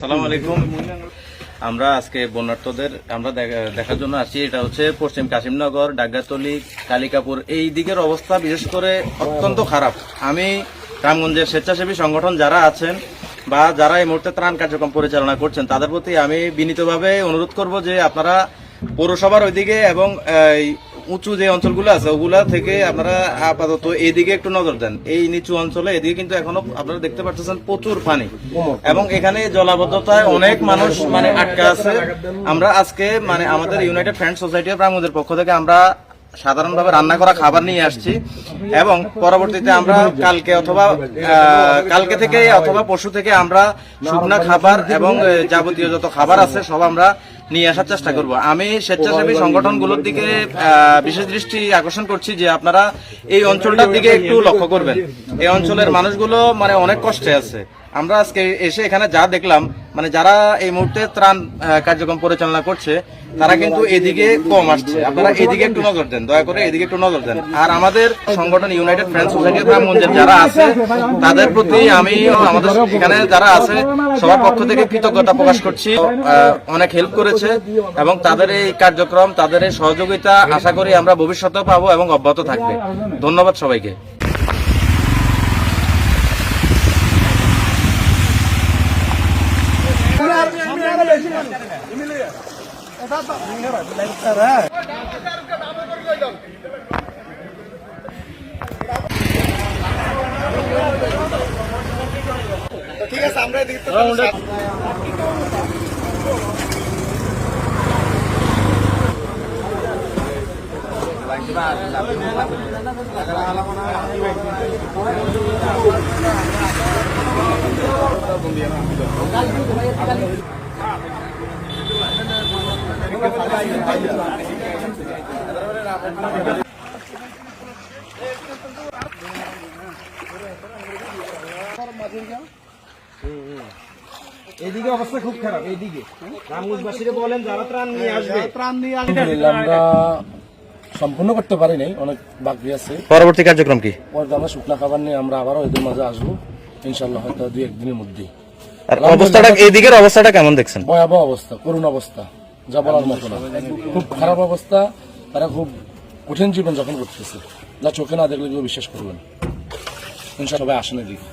আসসালামু আলাইকুম। আমরা আজকে বন্যার্থদের আমরা দেখার জন্য আসছি। এটা হচ্ছে পশ্চিম কাশিমনগর, ডাগ্গাতলী, কালিকাপুর এই দিকের অবস্থা বিশেষ করে অত্যন্ত খারাপ। আমি রামগঞ্জের স্বেচ্ছাসেবী সংগঠন যারা আছেন বা যারা এই মুহূর্তে ত্রাণ কার্যক্রম পরিচালনা করছেন তাদের প্রতি আমি বিনীতভাবে অনুরোধ করব যে আপনারা পৌরসভার ওইদিকে এবং উঁচু যে অঞ্চলগুলো আছে ওগুলা থেকে আপনারা আপাতত এইদিকে একটু নজর দেন। এই নিচু অঞ্চলে এদিকে কিন্তু এখনো আপনারা দেখতে পাচ্ছেন প্রচুর পানি এবং এখানে জলাবদ্ধতায় অনেক মানুষ আটকা আছে। আমরা আজকে আমাদের ইউনাইটেড ফ্রেন্ড সোসাইটি অফ রামগঞ্জের পক্ষ থেকে আমরা সাধারণভাবে রান্না করা খাবার নিয়ে আসছি এবং পরবর্তীতে আমরা কালকে থেকে অথবা পরশু থেকে আমরা শুকনা খাবার এবং যাবতীয় যত খাবার আছে সব আমরা নিয়ে আসার চেষ্টা করব। আমি স্বেচ্ছাসেবী সংগঠনগুলোর দিকে বিশেষ দৃষ্টি আকর্ষণ করছি যে আপনারা এই অঞ্চলটার দিকে একটু লক্ষ্য করবেন। এই অঞ্চলের মানুষগুলো অনেক কষ্টে আছে। আমরা আজকে এসে এখানে যা দেখলাম যারা এই মুহূর্তে ত্রাণ কার্যক্রম পরিচালনা করছে তারা কিন্তু এদিকে কম আসছে। আপনারা এদিকে একটু নজর দেন, দয়া করে এদিকে একটু নজর দেন। আর আমাদের সংগঠন ইউনাইটেড ফ্রেন্ড সোসাইটি অফ রামগঞ্জের যারা আছে তাদের প্রতি আমি আমাদের এখানে যারা আছে সবার পক্ষ থেকে কৃতজ্ঞতা প্রকাশ করছি। অনেক হেল্প করেছে এবং তাদের এই কার্যক্রম, তাদের এই সহযোগিতা আশা করি আমরা ভবিষ্যতেও পাবো এবং অব্যাহত থাকবে। ধন্যবাদ সবাইকে। ঠিক আছে, আমরা এদিকে এদিকে অবস্থা খুব খারাপ। এইদিকে রামগঞ্জবাসীরা বলেন যারা ত্রাণ নিয়ে আসবে আমরা সম্পূর্ণ করতে পারি নাই, অনেক বাকি আছে। পরবর্তী কার্যক্রম কি? আমরা শুকনা খাবার নিয়ে আমরা আবারও এদের মাঝে আসবো ইনশাল্লাহ, হয়তো 2-1 দিনের মধ্যেই। এইদিকের অবস্থাটা কেমন দেখছেন? ভয়াবহ অবস্থা, করুণ অবস্থা, যা বলার মতো না। খুব খারাপ অবস্থা। তারা খুব কঠিন জীবন যাপন করতেছে, যা চোখে না দেখলে কেউ বিশ্বাস করবেন। ইনশাল্লাহ সবাই আসেন এদিকে।